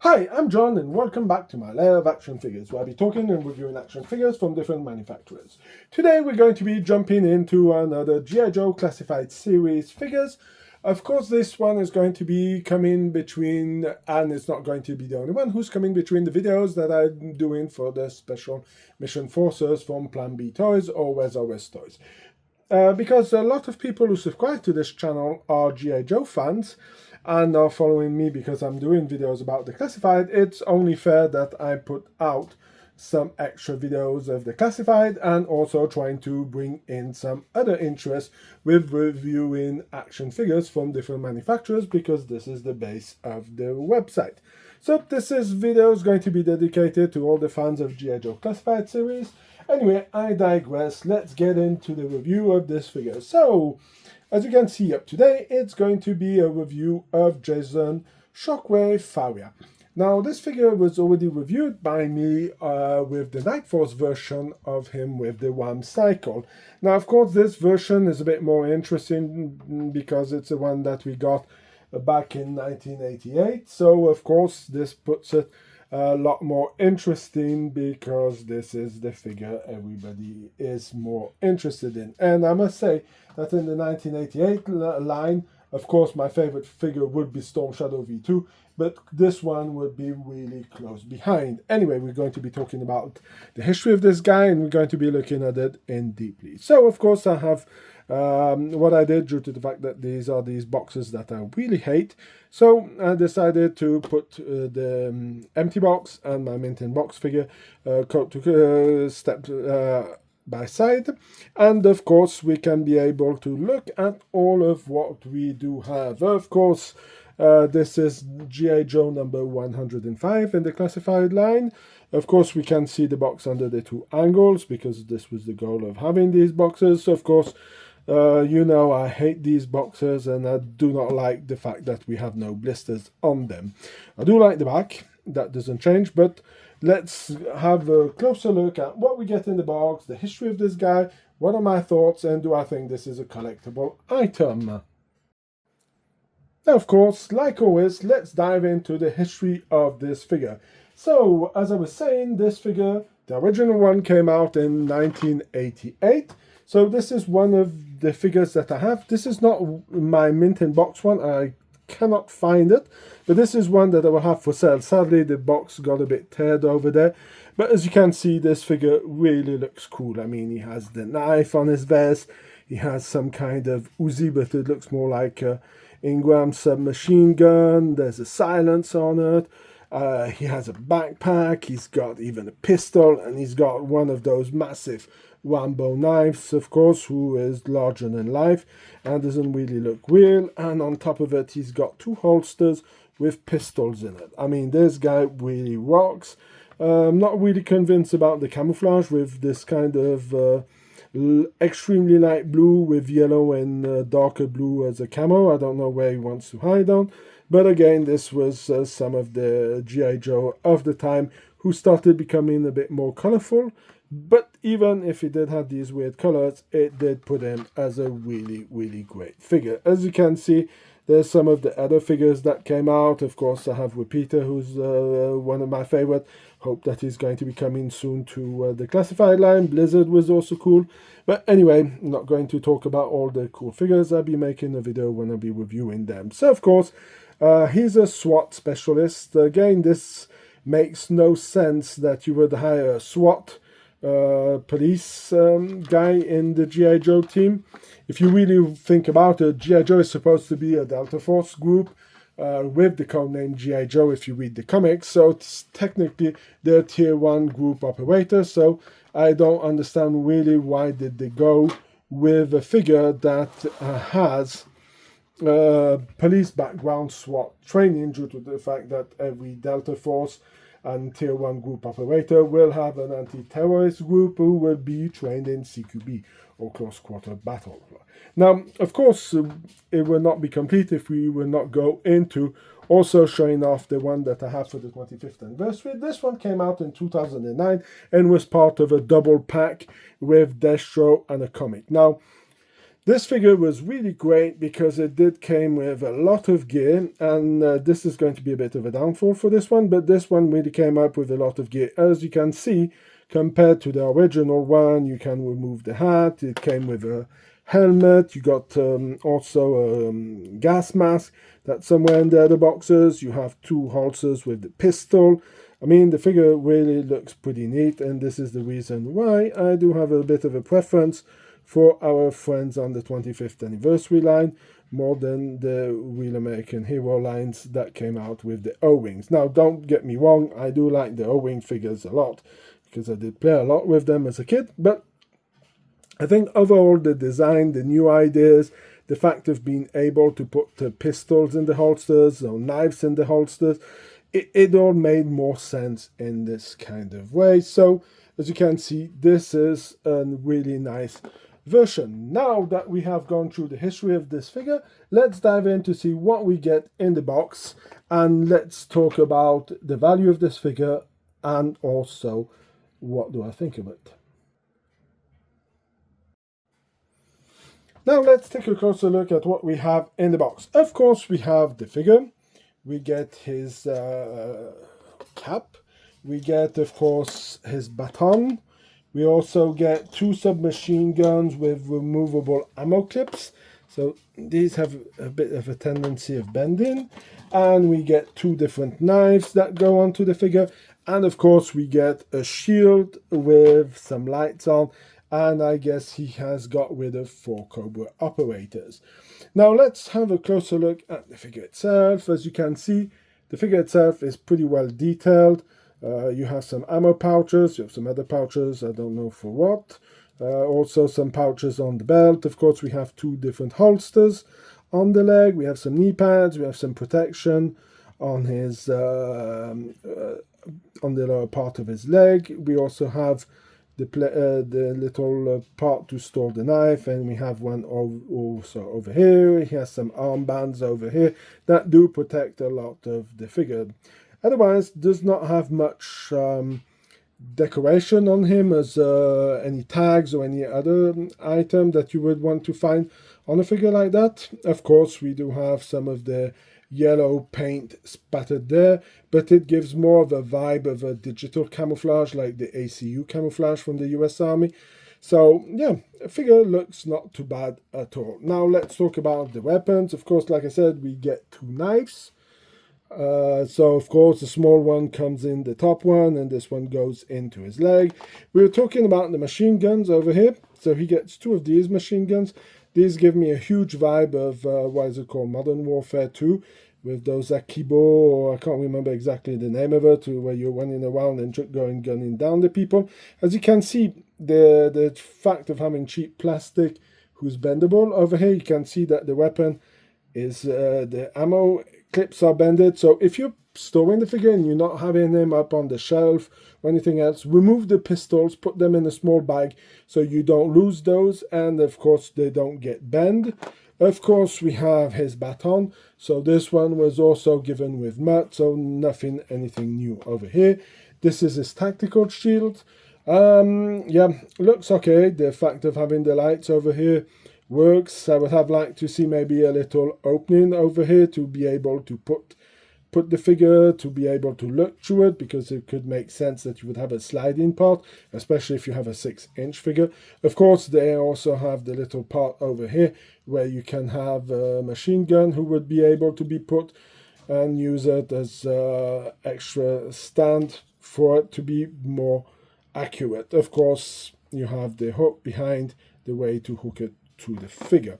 Hi, I'm John and welcome back to my Lair of Action Figures, where I'll be talking and reviewing action figures from different manufacturers. Today we're going to be jumping into another G.I. Joe Classified Series figures. Of course, this one is going to be coming between, and it's not going to be the only one who's coming between the videos that I'm doing for the Special Mission Forces from Plan B Toys or Weather West Toys. Because a lot of people who subscribe to this channel are G.I. Joe fans and are following me because I'm doing videos about the Classified, it's only fair that I put out some extra videos of the Classified and also trying to bring in some other interest with reviewing action figures from different manufacturers because this is the base of the website. So this video is going to be dedicated to all the fans of G.I. Joe Classified series. Anyway, I digress. Let's get into the review of this figure. So, as you can see up today, it's going to be a review of Jason Shockwave Faria. Now, this figure was already reviewed by me with the Night Force version of him with the WAM cycle. Now, of course, this version is a bit more interesting because it's the one that we got back in 1988. So, of course, this puts it a lot more interesting because this is the figure everybody is more interested in. And I must say that in the 1988 line, of course, my favorite figure would be Storm Shadow V2, but this one would be really close behind. Anyway, we're going to be talking about the history of this guy, and we're going to be looking at it in deeply. So, of course, I have what I did due to the fact that these are these boxes that I really hate. So I decided to put the empty box and my mint in box figure step by side, and of course we can be able to look at all of what we do have. Of course, this is G.I. Joe number 105 in the Classified line. Of course, we can see the box under the two angles because this was the goal of having these boxes. Of course, you know I hate these boxes and I do not like the fact that we have no blisters on them. I do like the back, that doesn't change, but let's have a closer look at what we get in the box, the history of this guy, what are my thoughts, and do I think this is a collectible item? Now, of course, like always, let's dive into the history of this figure. So, as I was saying, this figure, the original one came out in 1988. So this is one of the figures that I have. This is not my mint in box one. I cannot find it. But this is one that I will have for sale. Sadly, the box got a bit teared over there. But as you can see, this figure really looks cool. I mean, he has the knife on his vest. He has some kind of Uzi, but it looks more like a Ingram submachine gun. There's a silence on it. He has a backpack. He's got even a pistol. And he's got one of those massive Rambo knives, of course, who is larger than life and doesn't really look real. And on top of it, he's got two holsters with pistols in it. I mean, this guy really rocks. I'm not really convinced about the camouflage with this kind of extremely light blue with yellow and darker blue as a camo. I don't know where he wants to hide on. But again, this was some of the G.I. Joe of the time who started becoming a bit more colorful. But even if he did have these weird colors, it did put him as a really, really great figure. As you can see, there's some of the other figures that came out. Of course, I have Repeater, who's one of my favorite. Hope that he's going to be coming soon to the Classified line. Blizzard was also cool. But anyway, I'm not going to talk about all the cool figures. I'll be making a video when I'll be reviewing them. So, of course, he's a SWAT specialist. Again, this makes no sense that you would hire a SWAT police guy in the G.I. Joe team. If you really think about it, G.I. Joe is supposed to be a Delta Force group with the codename G.I. Joe if you read the comics, so it's technically they're tier 1 group operator. So I don't understand really why did they go with a figure that has police background SWAT training, due to the fact that every Delta Force and tier 1 group operator will have an anti-terrorist group who will be trained in CQB or close quarter battle. Now, of course, it will not be complete if we will not go into also showing off the one that I have for the 25th anniversary. This one came out in 2009 and was part of a double pack with Destro and a comic. Now, This figure was really great because it did came with a lot of gear, and this is going to be a bit of a downfall for this one, but this one really came up with a lot of gear. As you can see, compared to the original one, you can remove the hat, it came with a helmet, you got also a gas mask that's somewhere in the other boxes, you have two holsters with the pistol. I mean, the figure really looks pretty neat, and this is the reason why I do have a bit of a preference for our friends on the 25th anniversary line, more than the Real American Hero lines that came out with the O-Wings. Now, don't get me wrong, I do like the O-Wing figures a lot, because I did play a lot with them as a kid, but I think overall the design, the new ideas, the fact of being able to put pistols in the holsters or knives in the holsters, it all made more sense in this kind of way. So, as you can see, this is a really nice version. Now that we have gone through the history of this figure, let's dive in to see what we get in the box, and let's talk about the value of this figure and also what do I think of it. Now let's take a closer look at what we have in the box. Of course, we have the figure, we get his cap, we get, of course, his baton. We also get two submachine guns with removable ammo clips. So these have a bit of a tendency of bending. And we get two different knives that go onto the figure. And of course we get a shield with some lights on. And I guess he has got rid of 4 Cobra operators. Now let's have a closer look at the figure itself. As you can see, the figure itself is pretty well detailed. You have some ammo pouches, you have some other pouches, I don't know for what. Also some pouches on the belt. Of course, we have 2 different holsters on the leg. We have some knee pads, we have some protection on his on the lower part of his leg. We also have the little part to store the knife, and we have one also over here. He has some armbands over here that do protect a lot of the figure. Otherwise, does not have much decoration on him, as any tags or any other item that you would want to find on a figure like that. Of course, we do have some of the yellow paint spattered there, but it gives more of a vibe of a digital camouflage, like the ACU camouflage from the US Army. So yeah, the figure looks not too bad at all. Now let's talk about the weapons. Of course, like I said, we get 2 knives. So of course the small one comes in the top one, and this one goes into his leg. We were talking about the machine guns over here. So he gets 2 of these machine guns. These give me a huge vibe of what is it called, Modern Warfare 2, with those Akibo, or I can't remember exactly the name of it, where you're running around and gunning down the people. As you can see, the fact of having cheap plastic who's bendable over here, you can see that the weapon is the ammo clips are bended. So if you're storing the figure and you're not having them up on the shelf or anything else, remove the pistols, put them in a small bag so you don't lose those, and of course they don't get bent. Of course, we have his baton. So this one was also given with mud, so anything new over here. This is his tactical shield. Yeah, looks okay. The fact of having the lights over here works. I would have liked to see maybe a little opening over here to be able to put the figure, to be able to look through it, because it could make sense that you would have a sliding part, especially if you have a 6-inch figure. Of course, they also have the little part over here where you can have a machine gun who would be able to be put and use it as extra stand for it to be more accurate. Of course, you have the hook behind, the way to hook it to the figure.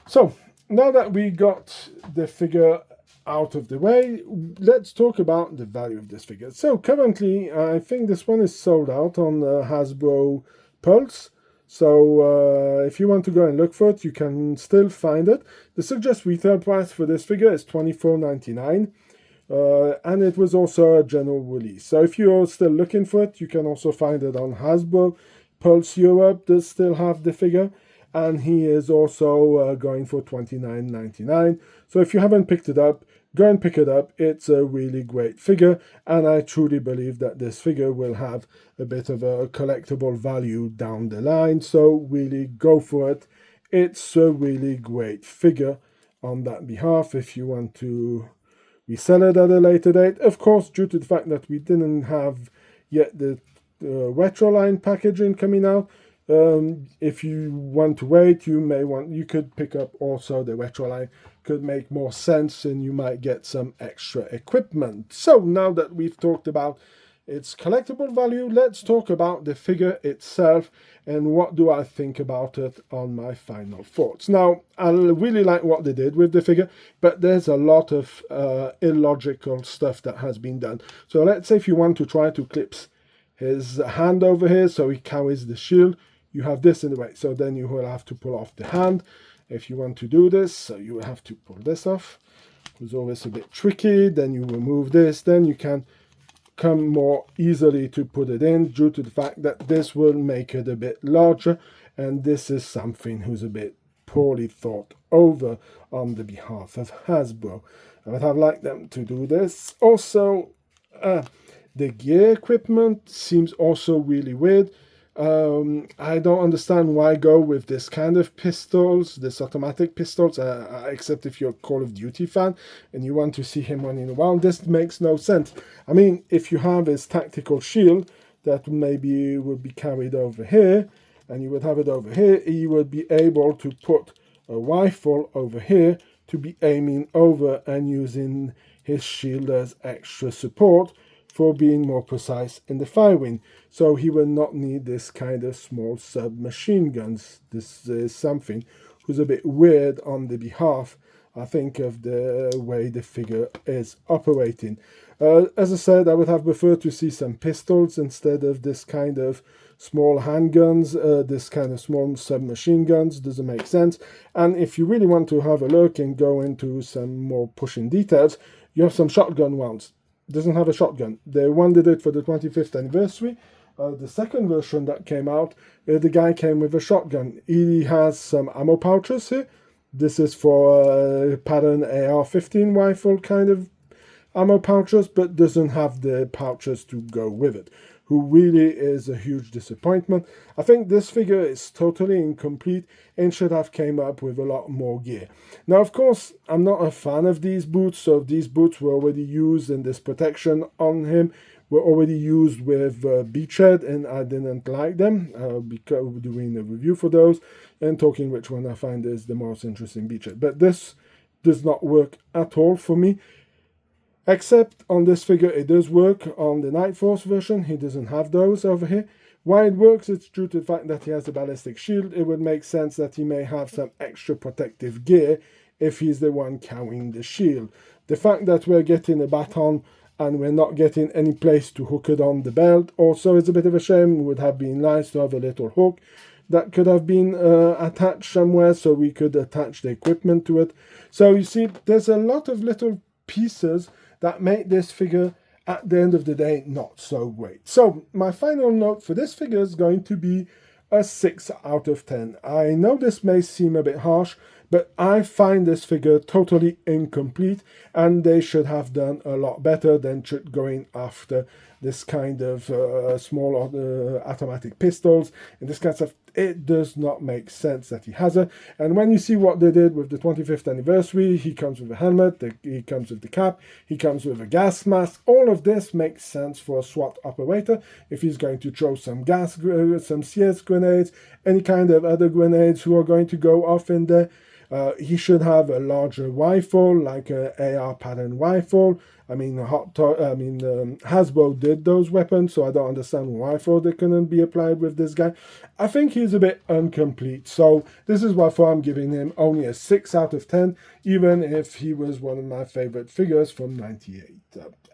So now that we got the figure out of the way, let's talk about the value of this figure. So currently, I think this one is sold out on Hasbro Pulse. So if you want to go and look for it, you can still find it. The suggested retail price for this figure is $24.99. And it was also a general release. So if you're still looking for it, you can also find it on Hasbro. Pulse Europe does still have the figure. and he is also going for $29.99. So if you haven't picked it up, go and pick it up. It's a really great figure, and I truly believe that this figure will have a bit of a collectible value down the line, so really go for it. It's a really great figure on that behalf if you want to resell it at a later date. Of course, due to the fact that we didn't have yet the retro line packaging coming out, if you want to wait, you could pick up also the retro line. Could make more sense, and you might get some extra equipment. So now that we've talked about its collectible value, let's talk about the figure itself and what do I think about it on my final thoughts. Now, I really like what they did with the figure, but there's a lot of illogical stuff that has been done. So let's say if you want to try to clip his hand over here so he carries the shield, you have this in the way, so then you will have to pull off the hand. If you want to do this, so you will have to pull this off. It's always a bit tricky. Then you remove this, then you can come more easily to put it in, due to the fact that this will make it a bit larger, and this is something who's a bit poorly thought over on the behalf of Hasbro. I would have liked them to do this. Also, the gear equipment seems also really weird. I don't understand why go with this kind of pistols, this automatic pistols, except if you're a Call of Duty fan and you want to see him running around. This makes no sense. I mean, if you have his tactical shield that maybe would be carried over here, and you would have it over here, you would be able to put a rifle over here to be aiming over and using his shield as extra support for being more precise in the firing. So he will not need this kind of small submachine guns. This is something who's a bit weird on the behalf, I think, of the way the figure is operating. As I said, I would have preferred to see some pistols instead of this kind of small handguns, this kind of small submachine guns. Doesn't make sense. And if you really want to have a look and go into some more pushing details, you have some shotgun rounds. Doesn't have a shotgun. They did it for the 25th anniversary. The second version that came out, the guy came with a shotgun. He has some ammo pouches here. This is for pattern AR-15 rifle kind of ammo pouches, but doesn't have the pouches to go with it, who really is a huge disappointment. I think this figure is totally incomplete and should have came up with a lot more gear. Now, of course, I'm not a fan of these boots, so these boots were already used, and this protection on him were already used with Beachhead, and I didn't like them. I'll be doing a review for those and talking which one I find is the most interesting Beachhead. But this does not work at all for me. Except on this figure, it does work on the Night Force version. He doesn't have those over here. Why it works, it's due to the fact that he has a ballistic shield. It would make sense that he may have some extra protective gear if he's the one carrying the shield. The fact that we're getting a baton and we're not getting any place to hook it on the belt also is a bit of a shame. It would have been nice to have a little hook that could have been attached somewhere so we could attach the equipment to it. So you see, there's a lot of little pieces that make this figure, at the end of the day, not so great. So my final note for this figure is going to be a 6 out of 10. I know this may seem a bit harsh, but I find this figure totally incomplete, and they should have done a lot better than going after this kind of small automatic pistols and this kind of stuff. It does not make sense that he has it. And when you see what they did with the 25th anniversary, he comes with a helmet, he comes with the cap, he comes with a gas mask. All of this makes sense for a SWAT operator if he's going to throw some some CS grenades, any kind of other grenades who are going to go off in there. He should have a larger rifle, like an AR pattern rifle. I mean, Hasbro did those weapons, so I don't understand why they couldn't be applied with this guy. I think he's a bit incomplete, so this is why I'm giving him only a 6 out of 10, even if he was one of my favorite figures from '98.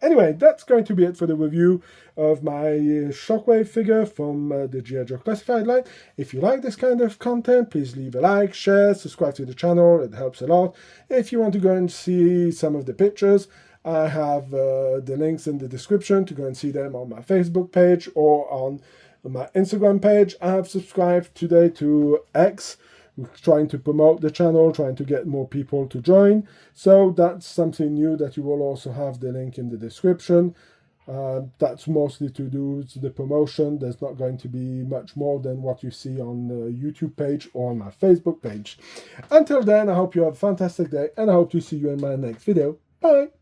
Anyway, that's going to be it for the review of my Shockwave figure from the G.I. Joe Classified line. If you like this kind of content, please leave a like, share, subscribe to the channel. It helps a lot. If you want to go and see some of the pictures, I have the links in the description to go and see them on my Facebook page or on my Instagram page. I have subscribed today to X, We're trying to promote the channel, trying to get more people to join. So that's something new that you will also have the link in the description. That's mostly to do with the promotion. There's not going to be much more than what you see on the YouTube page or on my Facebook page. Until then, I hope you have a fantastic day, and I hope to see you in my next video. Bye!